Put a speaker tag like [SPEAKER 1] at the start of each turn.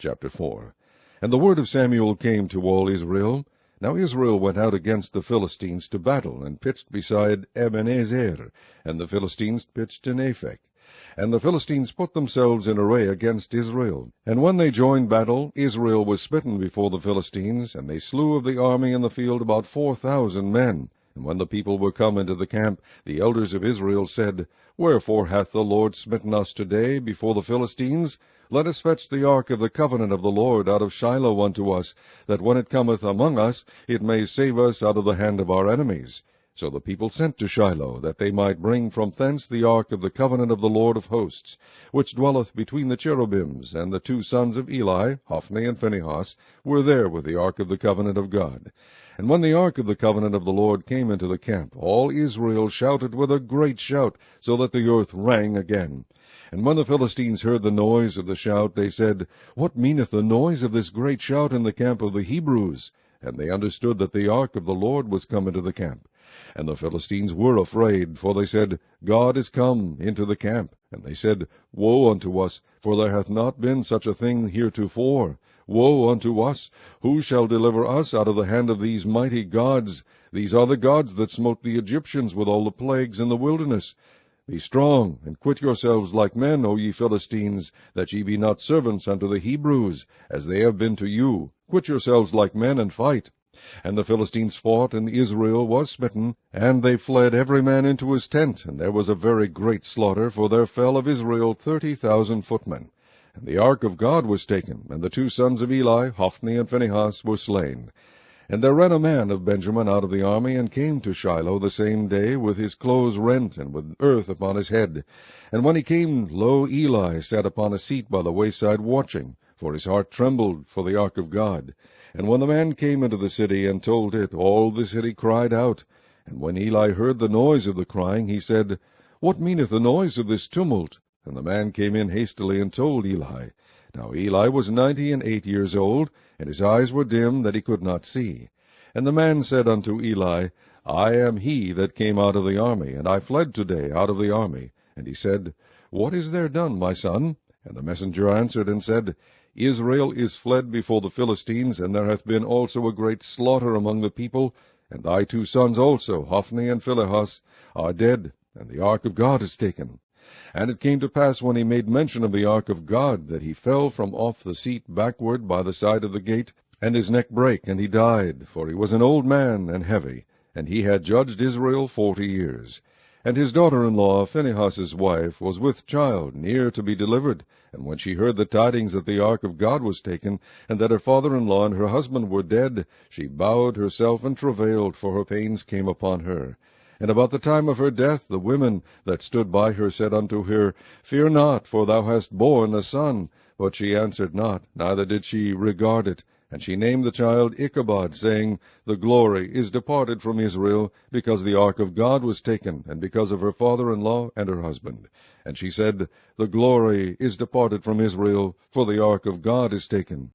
[SPEAKER 1] Chapter 4. And the word of Samuel came to all Israel. Now Israel went out against the Philistines to battle, and pitched beside Ebenezer, and the Philistines pitched in Aphek. And the Philistines put themselves in array against Israel. And when they joined battle, Israel was smitten before the Philistines, and they slew of the army in the field about 4,000 men. And when the people were come into the camp, the elders of Israel said, Wherefore hath the Lord smitten us today before the Philistines? Let us fetch the ark of the covenant of the Lord out of Shiloh unto us, that when it cometh among us, it may save us out of the hand of our enemies. So the people sent to Shiloh, that they might bring from thence the ark of the covenant of the Lord of hosts, which dwelleth between the cherubims, and the two sons of Eli, Hophni and Phinehas, were there with the ark of the covenant of God. And when the ark of the covenant of the Lord came into the camp, all Israel shouted with a great shout, so that the earth rang again. And when the Philistines heard the noise of the shout, they said, What meaneth the noise of this great shout in the camp of the Hebrews? And they understood that the ark of the Lord was come into the camp. And the Philistines were afraid, for they said, God is come into the camp. And they said, Woe unto us, for there hath not been such a thing heretofore. Woe unto us! Who shall deliver us out of the hand of these mighty gods? These are the gods that smote the Egyptians with all the plagues in the wilderness. Be strong, and quit yourselves like men, O ye Philistines, that ye be not servants unto the Hebrews, as they have been to you. Quit yourselves like men, and fight. And the Philistines fought, and Israel was smitten, and they fled every man into his tent, and there was a very great slaughter, for there fell of Israel 30,000 footmen. And the ark of God was taken, and the two sons of Eli, Hophni and Phinehas, were slain. And there ran a man of Benjamin out of the army, and came to Shiloh the same day, with his clothes rent, and with earth upon his head. And when he came, lo, Eli sat upon a seat by the wayside watching, for his heart trembled for the ark of God. And when the man came into the city, and told it, all the city cried out. And when Eli heard the noise of the crying, he said, What meaneth the noise of this tumult? And the man came in hastily, and told Eli. Now Eli was 98 years old, and his eyes were dim, that he could not see. And the man said unto Eli, I am he that came out of the army, and I fled today out of the army. And he said, What is there done, my son? And the messenger answered and said, Israel is fled before the Philistines, and there hath been also a great slaughter among the people, and thy two sons also, Hophni and Phinehas, are dead, and the ark of God is taken. And it came to pass, when he made mention of the ark of God, that he fell from off the seat backward by the side of the gate, and his neck brake, and he died, for he was an old man and heavy, and he had judged Israel 40 years. And his daughter-in-law, Phinehas's wife, was with child, near to be delivered. And when she heard the tidings that the ark of God was taken, and that her father-in-law and her husband were dead, she bowed herself and travailed, for her pains came upon her. And about the time of her death, the women that stood by her said unto her, Fear not, for thou hast borne a son. But she answered not, neither did she regard it. And she named the child Ichabod, saying, The glory is departed from Israel, because the ark of God was taken, and because of her father-in-law and her husband. And she said, The glory is departed from Israel, for the ark of God is taken.